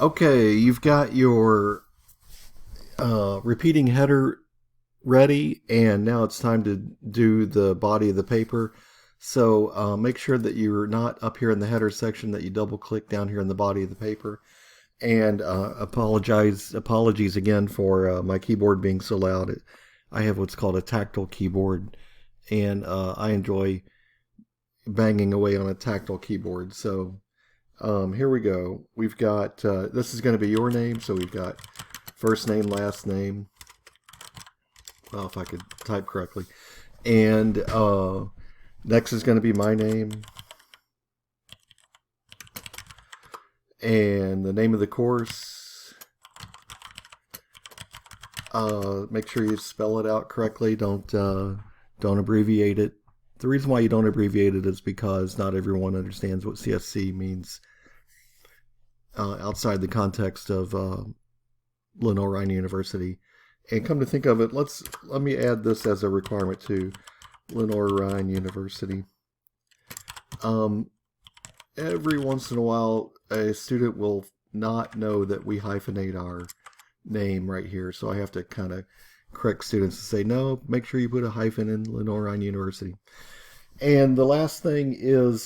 Okay, you've got your repeating header ready, and now it's time to do the body of the paper. So make sure that you're not up here in the header section, that you double click down here in the body of the paper. And apologies again for my keyboard being so loud. I have what's called a tactile keyboard, and I enjoy banging away on a tactile keyboard. So here we go. We've got, this is going to be your name, so we've got first name, last name. Well, if I could type correctly. And next is going to be my name. And the name of the course. Make sure you spell it out correctly. Don't abbreviate it. The reason why you don't abbreviate it is because not everyone understands what CSC means outside the context of Lenoir-Rhyne University. And come to think of it, let me add this as a requirement to Lenoir-Rhyne University. Every once in a while, a student will not know that we hyphenate our name right here, so I have to kind of correct students to say, no, make sure you put a hyphen in Lenoir-Rhyne University. And the last thing is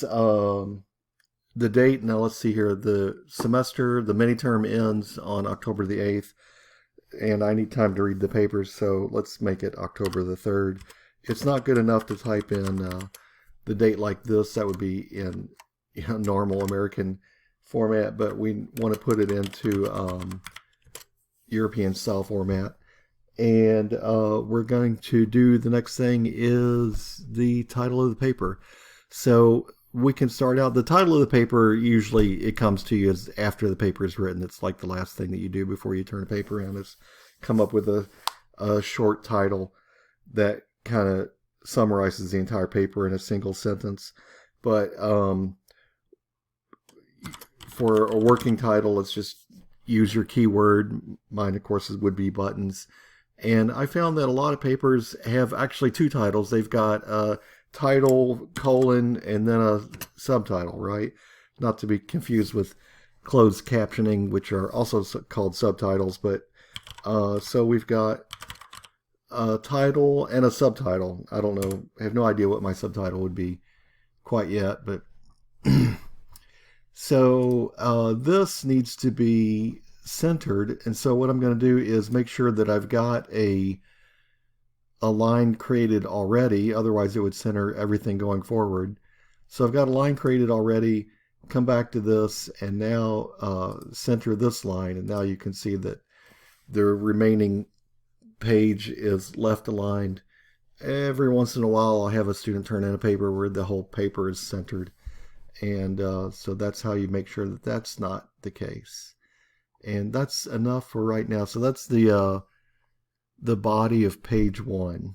the date. Now let's see here. The semester, the mini-term ends on October the 8th, and I need time to read the papers, so let's make it October the 3rd. It's not good enough to type in the date like this. That would be in normal American format, but we want to put it into European style format. And we're going to do, the next thing is the title of the paper. So we can start out, the title of the paper, usually it comes to you as after the paper is written. It's like the last thing that you do before you turn a paper in is come up with a short title that kind of summarizes the entire paper in a single sentence. But for a working title, let's just use your keyword. Mine, of course, would be buttons. And I found that a lot of papers have actually two titles. They've got a title, colon, and then a subtitle, right? Not to be confused with closed captioning, which are also called subtitles. But so we've got a title and a subtitle. I don't know. I have no idea what my subtitle would be quite yet, but so this needs to be centered, and so what I'm going to do is make sure that I've got a line created already, otherwise it would center everything going forward. So I've got a line created already. Come back to this and now center this line, and now you can see that the remaining page is left aligned. Every once in a while I'll have a student turn in a paper where the whole paper is centered, and so that's how you make sure that that's not the case. And that's enough for right now. So that's the body of page 1.